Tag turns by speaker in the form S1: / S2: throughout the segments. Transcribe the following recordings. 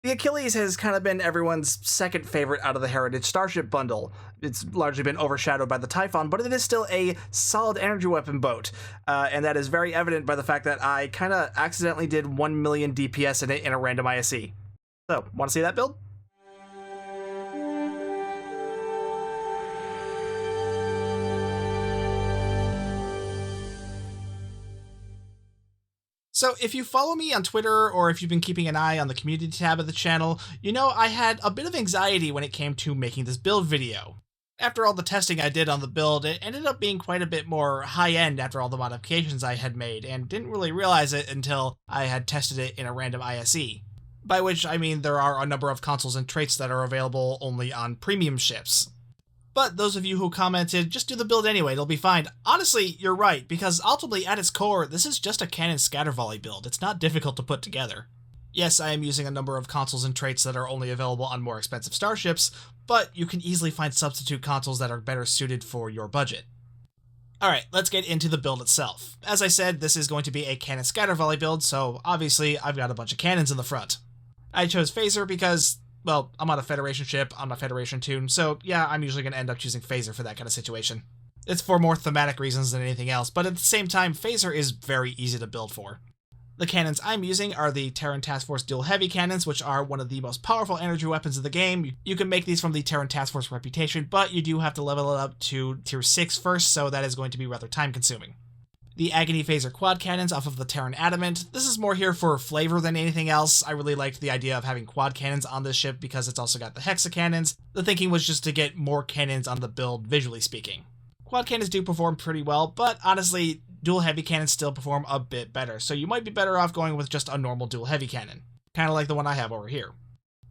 S1: The Achilles has kind of been everyone's second favorite out of the Heritage Starship bundle. It's largely been overshadowed by the Typhon, but it is still a solid energy weapon boat, and that is very evident by the fact that I kind of accidentally did 1 million DPS in it in a random ISE. So, want to see that build? So if you follow me on Twitter, or if you've been keeping an eye on the community tab of the channel, you know I had a bit of anxiety when it came to making this build video. After all the testing I did on the build, it ended up being quite a bit more high-end after all the modifications I had made, and didn't really realize it until I had tested it in a random ISE. By which I mean there are a number of consoles and traits that are available only on premium ships. But those of you who commented, just do the build anyway, it'll be fine. Honestly, you're right, because ultimately at its core, this is just a cannon scatter volley build. It's not difficult to put together. Yes, I am using a number of consoles and traits that are only available on more expensive starships, but you can easily find substitute consoles that are better suited for your budget. Alright, let's get into the build itself. As I said, this is going to be a cannon scatter volley build, so obviously I've got a bunch of cannons in the front. I chose Phaser because, well, I'm on a Federation ship, on my Federation tune, so yeah, I'm usually going to end up choosing Phaser for that kind of situation. It's for more thematic reasons than anything else, but at the same time, Phaser is very easy to build for. The cannons I'm using are the Terran Task Force Dual Heavy Cannons, which are one of the most powerful energy weapons of the game. You can make these from the Terran Task Force reputation, but you do have to level it up to Tier 6 first, so that is going to be rather time-consuming. The Agony Phaser Quad Cannons off of the Terran Adamant. This is more here for flavor than anything else. I really liked the idea of having quad cannons on this ship because it's also got the Hexa Cannons. The thinking was just to get more cannons on the build, visually speaking. Quad cannons do perform pretty well, but honestly, dual heavy cannons still perform a bit better, so you might be better off going with just a normal dual heavy cannon. Kinda like the one I have over here.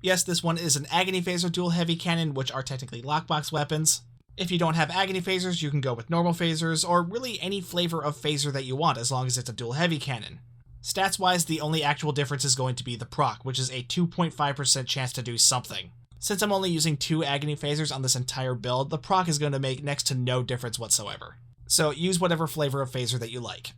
S1: Yes, this one is an Agony Phaser Dual Heavy Cannon, which are technically lockbox weapons. If you don't have Agony Phasers, you can go with normal phasers, or really any flavor of phaser that you want, as long as it's a dual heavy cannon. Stats-wise, the only actual difference is going to be the proc, which is a 2.5% chance to do something. Since I'm only using 2 Agony Phasers on this entire build, the proc is going to make next to no difference whatsoever. So use whatever flavor of phaser that you like.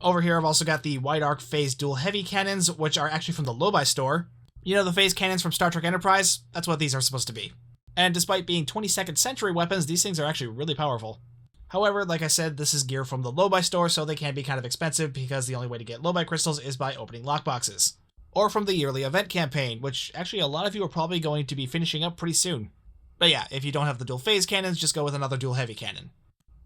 S1: Over here I've also got the Wide Arc Phase Dual Heavy Cannons, which are actually from the Lobi store. You know the phase cannons from Star Trek Enterprise? That's what these are supposed to be. And despite being 22nd century weapons, these things are actually really powerful. However, like I said, this is gear from the Lobi store, so they can be kind of expensive because the only way to get Lobi crystals is by opening lockboxes. Or from the yearly event campaign, which actually a lot of you are probably going to be finishing up pretty soon. But yeah, if you don't have the dual phase cannons, just go with another dual heavy cannon.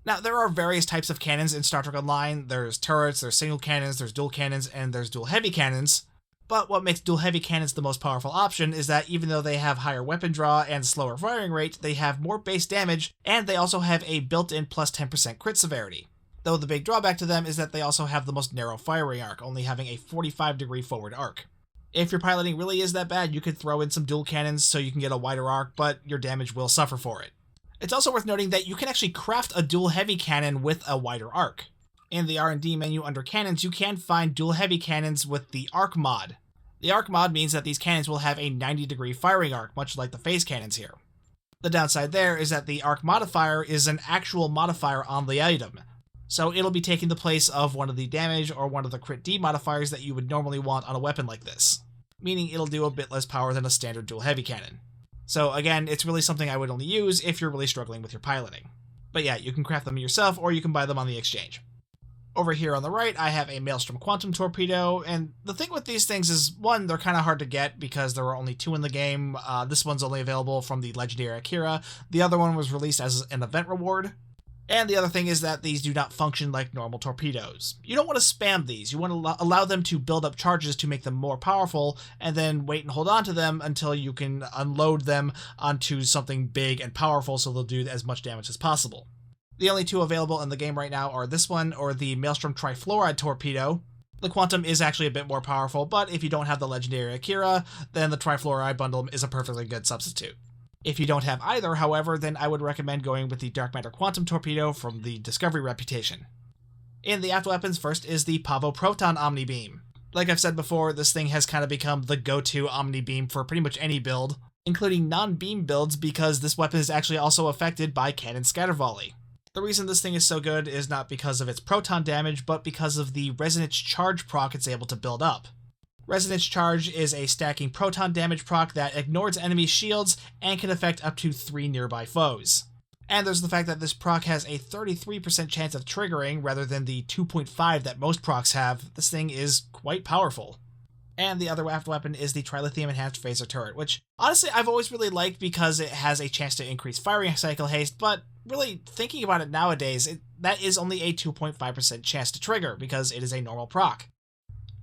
S1: Now, there are various types of cannons in Star Trek Online. There's turrets, there's single cannons, there's dual cannons, and there's dual heavy cannons. But what makes dual heavy cannons the most powerful option is that even though they have higher weapon draw and slower firing rate, they have more base damage, and they also have a built-in plus 10% crit severity. Though the big drawback to them is that they also have the most narrow firing arc, only having a 45-degree forward arc. If your piloting really is that bad, you could throw in some dual cannons so you can get a wider arc, but your damage will suffer for it. It's also worth noting that you can actually craft a dual heavy cannon with a wider arc. In the R&D menu under cannons, you can find dual heavy cannons with the arc mod. The arc mod means that these cannons will have a 90-degree firing arc, much like the phase cannons here. The downside there is that the arc modifier is an actual modifier on the item, so it'll be taking the place of one of the damage or one of the crit D modifiers that you would normally want on a weapon like this, meaning it'll do a bit less power than a standard dual heavy cannon. So again, it's really something I would only use if you're really struggling with your piloting. But yeah, you can craft them yourself or you can buy them on the exchange. Over here on the right, I have a Maelstrom Quantum Torpedo, and the thing with these things is, one, they're kind of hard to get because there are only 2 in the game. This one's only available from the Legendary Akira. The other one was released as an event reward. And the other thing is that these do not function like normal torpedoes. You don't want to spam these. You want to allow them to build up charges to make them more powerful, and then wait and hold on to them until you can unload them onto something big and powerful so they'll do as much damage as possible. The only 2 available in the game right now are this one or the Maelstrom Trifluoride Torpedo. The Quantum is actually a bit more powerful, but if you don't have the Legendary Akira, then the Trifluoride bundle is a perfectly good substitute. If you don't have either, however, then I would recommend going with the Dark Matter Quantum Torpedo from the Discovery reputation. In the after weapons, first is the Pavo Proton Omni Beam. Like I've said before, this thing has kind of become the go-to Omni Beam for pretty much any build, including non-beam builds because this weapon is actually also affected by Cannon Scatter Volley. The reason this thing is so good is not because of its proton damage, but because of the resonance charge proc it's able to build up. Resonance Charge is a stacking proton damage proc that ignores enemy shields and can affect up to 3 nearby foes. And there's the fact that this proc has a 33% chance of triggering rather than the 2.5 that most procs have. This thing is quite powerful. And the other weapon is the Trilithium Enhanced Phaser Turret, which honestly I've always really liked because it has a chance to increase firing cycle haste, but really thinking about it nowadays, that is only a 2.5% chance to trigger because it is a normal proc.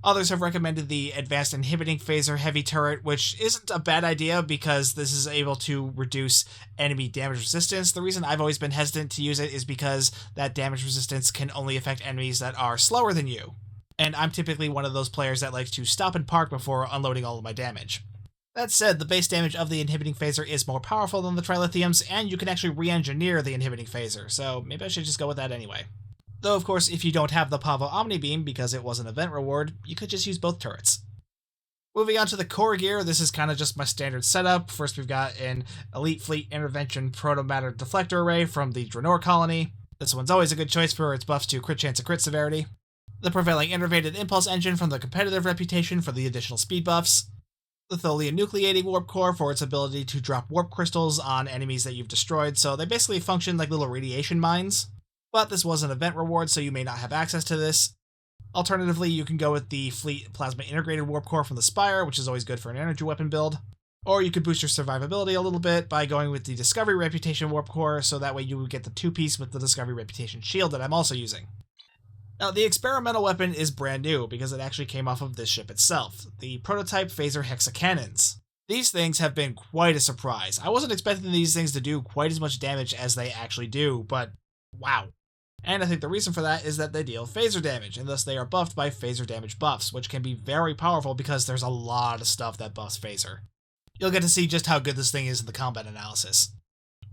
S1: Others have recommended the Advanced Inhibiting Phaser Heavy Turret, which isn't a bad idea because this is able to reduce enemy damage resistance. The reason I've always been hesitant to use it is because that damage resistance can only affect enemies that are slower than you. And I'm typically one of those players that likes to stop and park before unloading all of my damage. That said, the base damage of the Inhibiting Phaser is more powerful than the Trilithium's, and you can actually re-engineer the Inhibiting Phaser, so maybe I should just go with that anyway. Though, of course, if you don't have the Pavo Omni Beam because it was an event reward, you could just use both turrets. Moving on to the core gear, this is kind of just my standard setup. First, we've got an Elite Fleet Intervention Protomatter Deflector Array from the Draenor colony. This one's always a good choice for its buffs to crit chance and crit severity. The Prevailing Innervated Impulse Engine from the competitive reputation for the additional speed buffs. The Tholian Nucleating Warp Core for its ability to drop warp crystals on enemies that you've destroyed, so they basically function like little radiation mines. But this was an event reward, so you may not have access to this. Alternatively, you can go with the Fleet Plasma Integrated Warp Core from the Spire, which is always good for an energy weapon build. Or you could boost your survivability a little bit by going with the Discovery Reputation Warp Core, so that way you would get the 2-piece with the Discovery Reputation Shield that I'm also using. Now, the experimental weapon is brand new because it actually came off of this ship itself, the Prototype Phaser Hexacannons. These things have been quite a surprise. I wasn't expecting these things to do quite as much damage as they actually do, but wow. And I think the reason for that is that they deal phaser damage, and thus they are buffed by phaser damage buffs, which can be very powerful because there's a lot of stuff that buffs phaser. You'll get to see just how good this thing is in the combat analysis.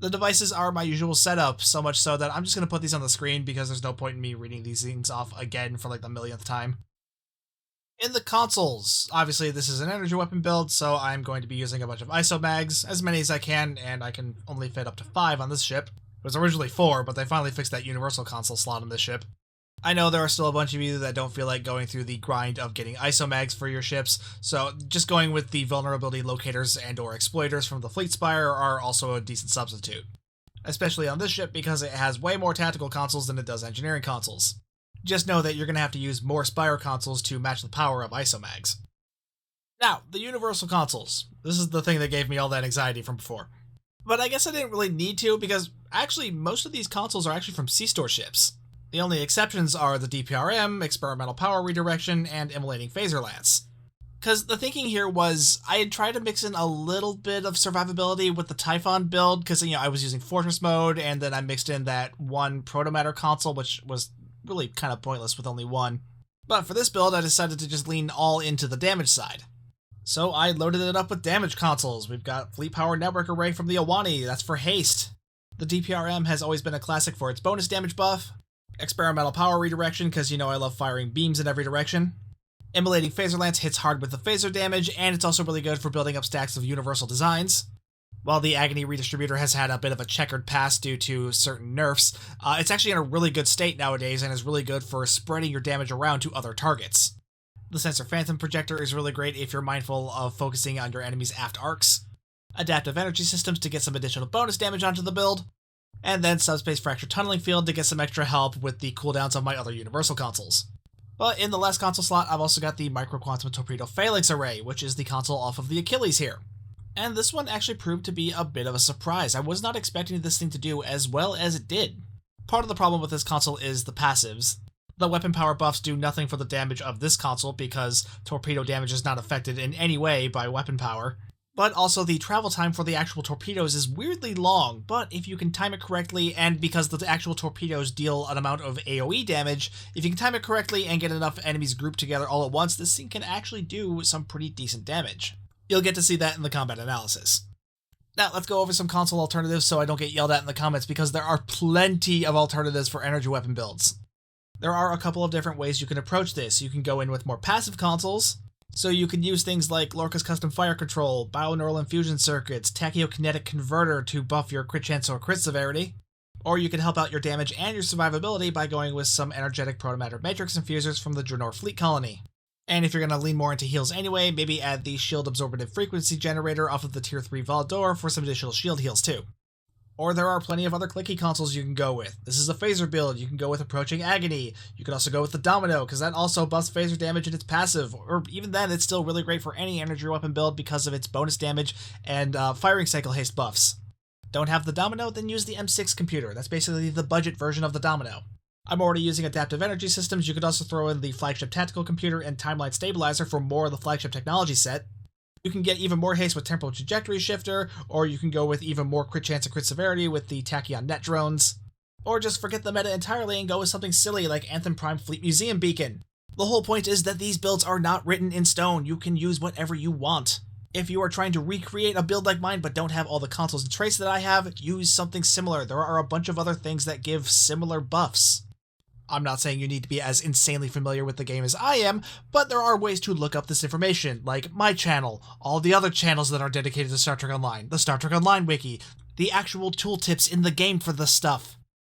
S1: The devices are my usual setup, so much so that I'm just going to put these on the screen because there's no point in me reading these things off again for like the millionth time. In the consoles, obviously this is an energy weapon build, so I'm going to be using a bunch of ISO mags, as many as I can, and I can only fit up to 5 on this ship. It was originally 4, but they finally fixed that universal console slot on this ship. I know there are still a bunch of you that don't feel like going through the grind of getting ISO mags for your ships, so just going with the vulnerability locators and or exploiters from the Fleet Spire are also a decent substitute. Especially on this ship because it has way more tactical consoles than it does engineering consoles. Just know that you're going to have to use more Spire consoles to match the power of ISO mags. Now, the universal consoles. This is the thing that gave me all that anxiety from before. But I guess I didn't really need to because actually most of these consoles are actually from C-Store ships. The only exceptions are the DPRM, Experimental Power Redirection, and Immolating Phaser Lance. Because the thinking here was I had tried to mix in a little bit of survivability with the Typhon build because I was using Fortress mode, and then I mixed in that one Protomatter console, which was really kind of pointless with only one. But for this build, I decided to just lean all into the damage side. So I loaded it up with damage consoles. We've got Fleet Power Network Array from the Awani, that's for haste. The DPRM has always been a classic for its bonus damage buff. Experimental Power Redirection, because I love firing beams in every direction. Immolating Phaser Lance hits hard with the phaser damage, and it's also really good for building up stacks of universal designs. While the Agony Redistributor has had a bit of a checkered past due to certain nerfs, it's actually in a really good state nowadays and is really good for spreading your damage around to other targets. The Sensor Phantom Projector is really great if you're mindful of focusing on your enemy's aft arcs. Adaptive Energy Systems to get some additional bonus damage onto the build. And then Subspace Fracture Tunneling Field to get some extra help with the cooldowns of my other universal consoles. But in the last console slot, I've also got the Micro Quantum Torpedo Phalanx Array, which is the console off of the Achilles here. And this one actually proved to be a bit of a surprise. I was not expecting this thing to do as well as it did. Part of the problem with this console is the passives. The weapon power buffs do nothing for the damage of this console because torpedo damage is not affected in any way by weapon power. But also the travel time for the actual torpedoes is weirdly long, but if you can time it correctly, and because the actual torpedoes deal an amount of AoE damage, if you can time it correctly and get enough enemies grouped together all at once, this thing can actually do some pretty decent damage. You'll get to see that in the combat analysis. Now, let's go over some console alternatives so I don't get yelled at in the comments, because there are plenty of alternatives for energy weapon builds. There are a couple of different ways you can approach this. You can go in with more passive consoles, so you can use things like Lorca's Custom Fire Control, Bioneural Infusion Circuits, Tachyokinetic Converter to buff your crit chance or crit severity, or you can help out your damage and your survivability by going with some Energetic Protomatter Matrix Infusers from the Draenor Fleet Colony. And if you're going to lean more into heals anyway, maybe add the shield absorptive frequency generator off of the tier 3 Volley for some additional shield heals too. Or there are plenty of other clicky consoles you can go with. This is a phaser build, you can go with Approaching Agony. You can also go with the Domino, because that also buffs phaser damage in its passive, or even then it's still really great for any energy weapon build because of its bonus damage and firing cycle haste buffs. Don't have the Domino? Then use the M6 computer. That's basically the budget version of the Domino. I'm already using Adaptive Energy Systems. You could also throw in the Flagship Tactical Computer and Timeline Stabilizer for more of the Flagship Technology set. You can get even more haste with Temporal Trajectory Shifter, or you can go with even more crit chance and crit severity with the Tachyon Net Drones. Or just forget the meta entirely and go with something silly like Anthem Prime Fleet Museum Beacon. The whole point is that these builds are not written in stone. You can use whatever you want. If you are trying to recreate a build like mine but don't have all the consoles and traits that I have, use something similar. There are a bunch of other things that give similar buffs. I'm not saying you need to be as insanely familiar with the game as I am, but there are ways to look up this information, like my channel, all the other channels that are dedicated to Star Trek Online, the Star Trek Online wiki, the actual tooltips in the game for this stuff.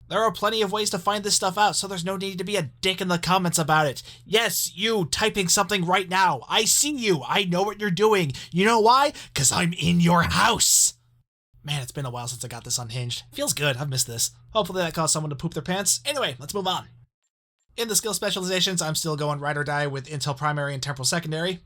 S1: There are plenty of ways to find this stuff out, so there's no need to be a dick in the comments about it. Yes, you typing something right now. I see you. I know what you're doing. You know why? 'Cause I'm in your house. Man, it's been a while since I got this unhinged. Feels good. I've missed this. Hopefully that caused someone to poop their pants. Anyway, let's move on. In the skill specializations, I'm still going ride or die with Intel Primary and Temporal Secondary.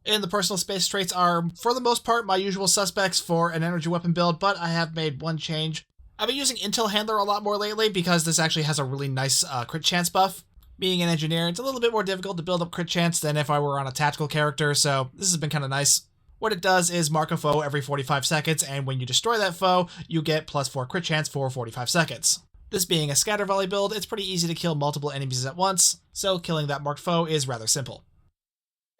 S1: In the personal space traits are, for the most part, my usual suspects for an energy weapon build, but I have made one change. I've been using Intel Handler a lot more lately because this actually has a really nice crit chance buff. Being an engineer, it's a little bit more difficult to build up crit chance than if I were on a tactical character, so this has been kind of nice. What it does is mark a foe every 45 seconds, and when you destroy that foe, you get +4 crit chance for 45 seconds. This being a scatter volley build, it's pretty easy to kill multiple enemies at once, so killing that marked foe is rather simple.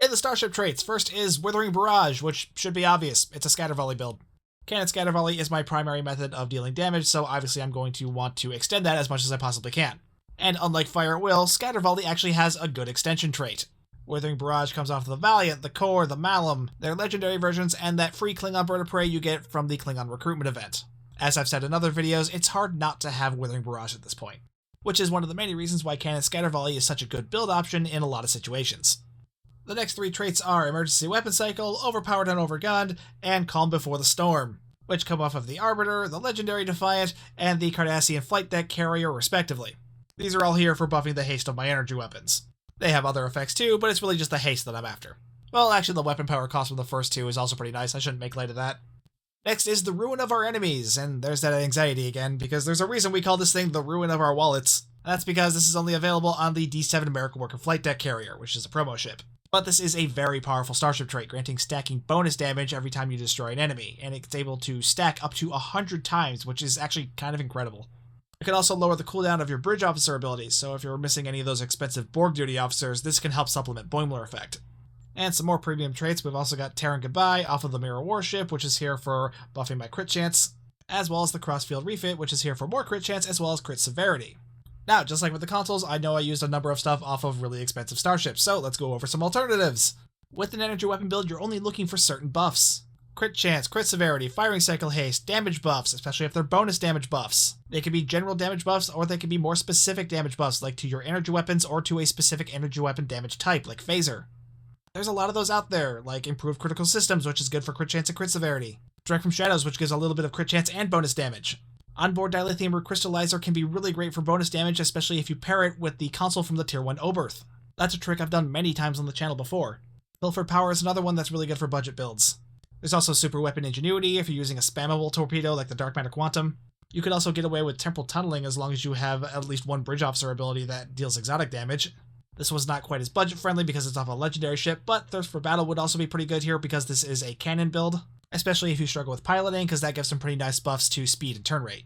S1: In the starship traits, first is Withering Barrage, which should be obvious. It's a scatter volley build. Cannon scatter volley is my primary method of dealing damage, so obviously I'm going to want to extend that as much as I possibly can. And unlike Fire at Will, scatter volley actually has a good extension trait. Withering Barrage comes off the Valiant, the Core, the Malum, their legendary versions, and that free Klingon Bird of Prey you get from the Klingon recruitment event. As I've said in other videos, it's hard not to have Withering Barrage at this point, which is one of the many reasons why Cannon Scatter Volley is such a good build option in a lot of situations. The next three traits are Emergency Weapon Cycle, Overpowered and Overgunned, and Calm Before the Storm, which come off of the Arbiter, the Legendary Defiant, and the Cardassian Flight Deck Carrier respectively. These are all here for buffing the haste of my energy weapons. They have other effects too, but it's really just the haste that I'm after. Well, actually the weapon power cost from the first two is also pretty nice, I shouldn't make light of that. Next is the Ruin of Our Enemies, and there's that anxiety again, because there's a reason we call this thing the Ruin of Our Wallets. That's because this is only available on the D7 American Worker Flight Deck Carrier, which is a promo ship. But this is a very powerful starship trait, granting stacking bonus damage every time you destroy an enemy, and it's able to stack up to 100 times, which is actually kind of incredible. It can also lower the cooldown of your bridge officer abilities, so if you're missing any of those expensive Borg duty officers, this can help supplement Boimler effect. And some more premium traits, we've also got Terran Goodbye off of the Mirror Warship, which is here for buffing my crit chance, as well as the Crossfield Refit, which is here for more crit chance as well as crit severity. Now, just like with the consoles, I know I used a number of stuff off of really expensive starships, so let's go over some alternatives. With an energy weapon build, you're only looking for certain buffs. Crit chance, crit severity, firing cycle haste, damage buffs, especially if they're bonus damage buffs. They can be general damage buffs, or they can be more specific damage buffs, like to your energy weapons or to a specific energy weapon damage type, like Phaser. There's a lot of those out there, like Improved Critical Systems, which is good for crit chance and crit severity. Direct from Shadows, which gives a little bit of crit chance and bonus damage. Onboard Dilithium Recrystallizer can be really great for bonus damage, especially if you pair it with the console from the Tier 1 Oberth. That's a trick I've done many times on the channel before. Pilfered Power is another one that's really good for budget builds. There's also Super Weapon Ingenuity if you're using a spammable torpedo like the Dark Matter Quantum. You could also get away with Temporal Tunneling as long as you have at least one Bridge Officer ability that deals exotic damage. This was not quite as budget friendly because it's off a legendary ship, but Thirst for Battle would also be pretty good here because this is a cannon build, especially if you struggle with piloting, because that gives some pretty nice buffs to speed and turn rate.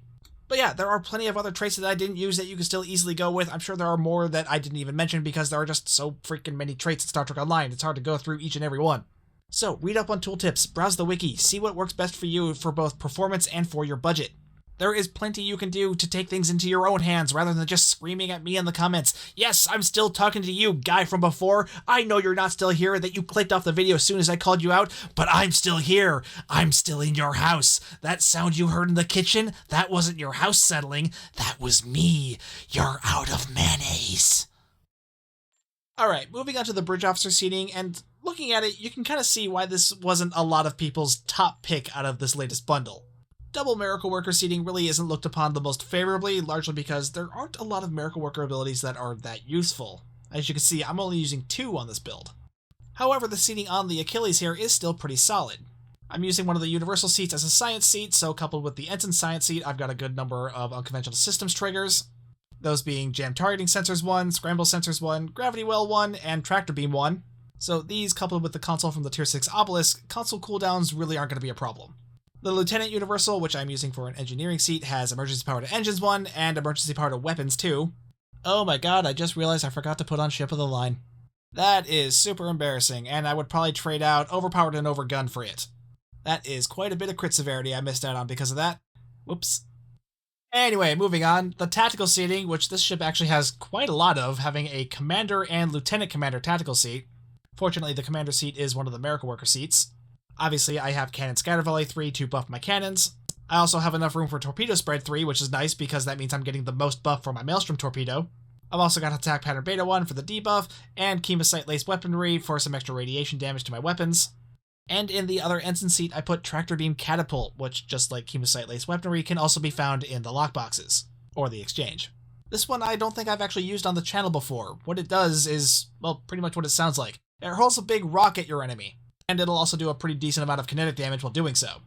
S1: But yeah, there are plenty of other traits that I didn't use that you can still easily go with. I'm sure there are more that I didn't even mention because there are just so freaking many traits in Star Trek Online, it's hard to go through each and every one. So read up on tooltips, browse the wiki, see what works best for you for both performance and for your budget. There is plenty you can do to take things into your own hands rather than just screaming at me in the comments. Yes, I'm still talking to you, guy from before. I know you're not still here, that you clicked off the video as soon as I called you out, but I'm still here. I'm still in your house. That sound you heard in the kitchen, that wasn't your house settling. That was me. You're out of mayonnaise. Alright, moving on to the bridge officer seating, and looking at it, you can kind of see why this wasn't a lot of people's top pick out of this latest bundle. Double Miracle Worker seating really isn't looked upon the most favorably, largely because there aren't a lot of Miracle Worker abilities that are that useful. As you can see, I'm only using 2 on this build. However, the seating on the Achilles here is still pretty solid. I'm using one of the universal seats as a science seat, so coupled with the ensign science seat, I've got a good number of unconventional systems triggers. Those being Jam Targeting Sensors 1, Scramble Sensors 1, Gravity Well 1, and Tractor Beam 1. So these, coupled with the console from the Tier 6 Obelisk, console cooldowns really aren't going to be a problem. The Lieutenant Universal, which I'm using for an engineering seat, has Emergency Power to Engines 1, and Emergency Power to Weapons 2. Oh my god, I just realized I forgot to put on Ship of the Line. That is super embarrassing, and I would probably trade out Overpowered and Overgun for it. That is quite a bit of crit severity I missed out on because of that. Whoops. Anyway, moving on, the tactical seating, which this ship actually has quite a lot of, having a Commander and Lieutenant Commander tactical seat. Fortunately, the Commander seat is one of the Miracle Worker seats. Obviously, I have Cannon Scatter Volley 3 to buff my cannons. I also have enough room for Torpedo Spread 3, which is nice because that means I'm getting the most buff for my Maelstrom Torpedo. I've also got Attack Pattern Beta 1 for the debuff, and Chemosite Lace Weaponry for some extra radiation damage to my weapons. And in the other ensign seat, I put Tractor Beam Catapult, which, just like Chemosite Lace Weaponry, can also be found in the lockboxes, or the exchange. This one I don't think I've actually used on the channel before. What it does is, well, pretty much what it sounds like. It hurls a big rock at your enemy, and it'll also do a pretty decent amount of kinetic damage while doing so.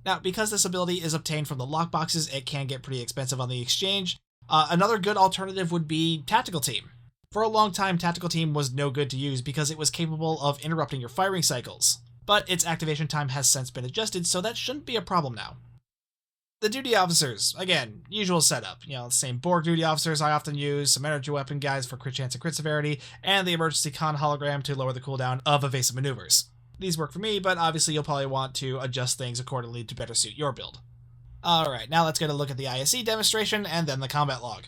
S1: Now, because this ability is obtained from the lockboxes, it can get pretty expensive on the exchange. Another good alternative would be Tactical Team. For a long time, Tactical Team was no good to use because it was capable of interrupting your firing cycles, but its activation time has since been adjusted, so that shouldn't be a problem now. The duty officers, again, usual setup. The same Borg duty officers I often use, some energy weapon guys for crit chance and crit severity, and the emergency con hologram to lower the cooldown of evasive maneuvers. These work for me, but obviously you'll probably want to adjust things accordingly to better suit your build. Alright, now let's get a look at the ISE demonstration and then the combat log.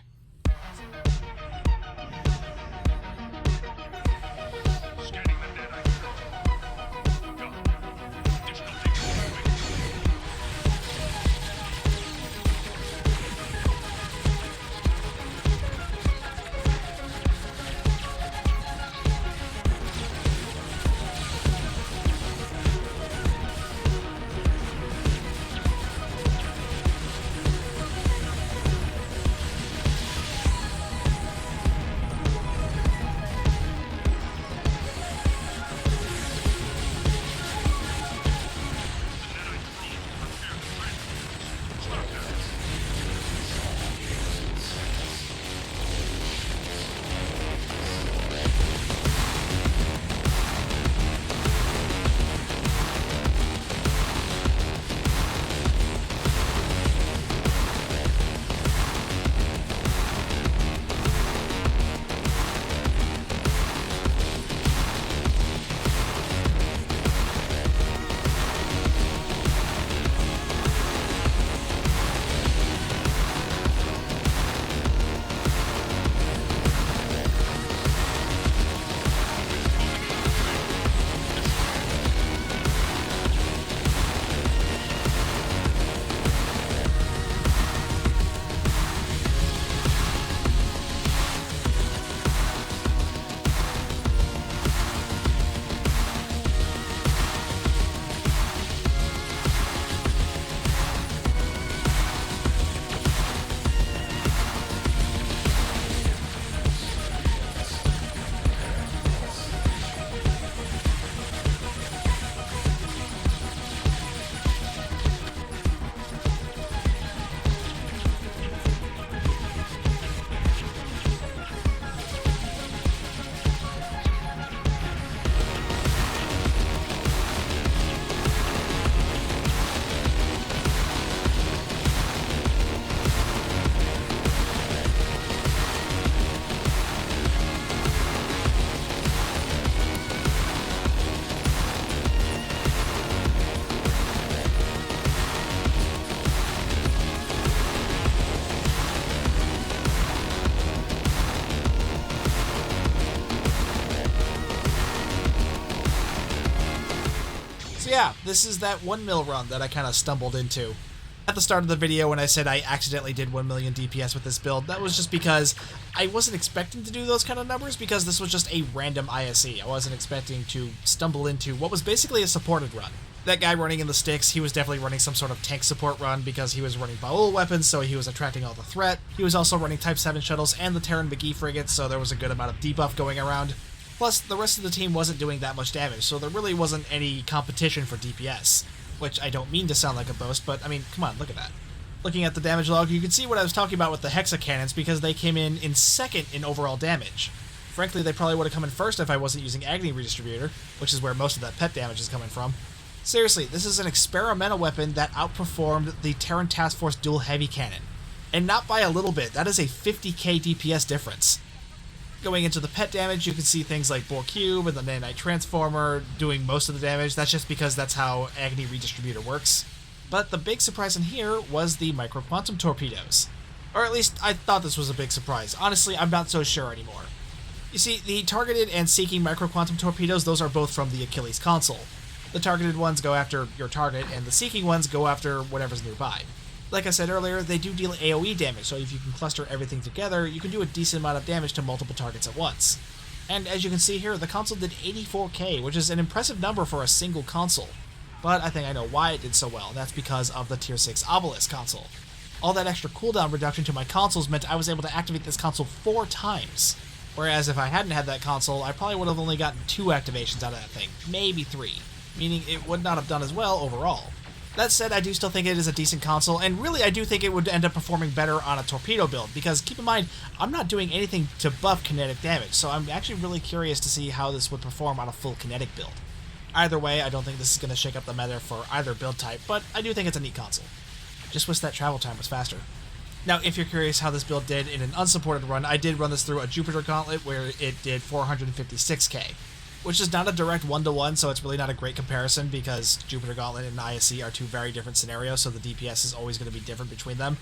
S1: So yeah, this is that 1 mil run that I kind of stumbled into. At the start of the video when I said I accidentally did 1 million DPS with this build, that was just because I wasn't expecting to do those kind of numbers because this was just a random ISE. I wasn't expecting to stumble into what was basically a supported run. That guy running in the sticks, he was definitely running some sort of tank support run because he was running Baul weapons, so he was attracting all the threat. He was also running Type 7 shuttles and the Terran McGee frigates, so there was a good amount of debuff going around. Plus, the rest of the team wasn't doing that much damage, so there really wasn't any competition for DPS. Which I don't mean to sound like a boast, but I mean, come on, look at that. Looking at the damage log, you can see what I was talking about with the Hexa cannons because they came in second in overall damage. Frankly, they probably would have come in first if I wasn't using Agony Redistributor, which is where most of that pet damage is coming from. Seriously, this is an experimental weapon that outperformed the Terran Task Force Dual Heavy Cannon. And not by a little bit, that is a 50k DPS difference. Going into the pet damage, you can see things like Boar Cube and the Nanite Transformer doing most of the damage. That's just because that's how Agony Redistributor works. But the big surprise in here was the Micro-Quantum Torpedoes. Or at least, I thought this was a big surprise. Honestly, I'm not so sure anymore. You see, the targeted and seeking Micro-Quantum Torpedoes, those are both from the Achilles console. The targeted ones go after your target, and the seeking ones go after whatever's nearby. Like I said earlier, they do deal AoE damage, so if you can cluster everything together, you can do a decent amount of damage to multiple targets at once. And as you can see here, the console did 84k, which is an impressive number for a single console. But I think I know why it did so well, and that's because of the Tier 6 Obelisk console. All that extra cooldown reduction to my consoles meant I was able to activate this console 4 times. Whereas if I hadn't had that console, I probably would have only gotten 2 activations out of that thing, maybe 3, meaning it would not have done as well overall. That said, I do still think it is a decent console, and really I do think it would end up performing better on a torpedo build, because keep in mind, I'm not doing anything to buff kinetic damage, so I'm actually really curious to see how this would perform on a full kinetic build. Either way, I don't think this is going to shake up the meta for either build type, but I do think it's a neat console. Just wish that travel time was faster. Now, if you're curious how this build did in an unsupported run, I did run this through a Jupiter Gauntlet where it did 456k. Which is not a direct one-to-one, so it's really not a great comparison because Jupiter Gauntlet and ISC are 2 very different scenarios, so the DPS is always going to be different between them.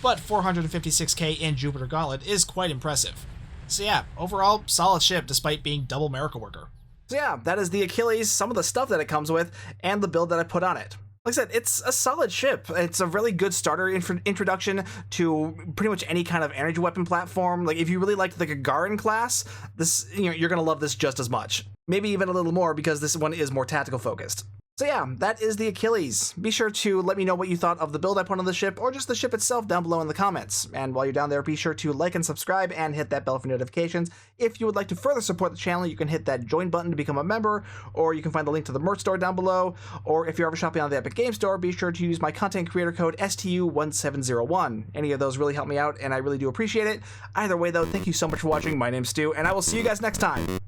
S1: But 456k in Jupiter Gauntlet is quite impressive. So yeah, overall, solid ship despite being double Miracle Worker. So yeah, that is the Achilles, some of the stuff that it comes with, and the build that I put on it. Like I said, it's a solid ship. It's a really good starter introduction to pretty much any kind of energy weapon platform. Like, if you really liked the Gagarin class, this, you're going to love this just as much. Maybe even a little more because this one is more tactical focused. So yeah, that is the Achilles. Be sure to let me know what you thought of the build I put on the ship, or just the ship itself down below in the comments. And while you're down there, be sure to like and subscribe and hit that bell for notifications. If you would like to further support the channel, you can hit that join button to become a member, or you can find the link to the merch store down below, or if you're ever shopping on the Epic Game Store, be sure to use my content creator code STU1701. Any of those really help me out, and I really do appreciate it. Either way though, thank you so much for watching. My name's Stu, and I will see you guys next time.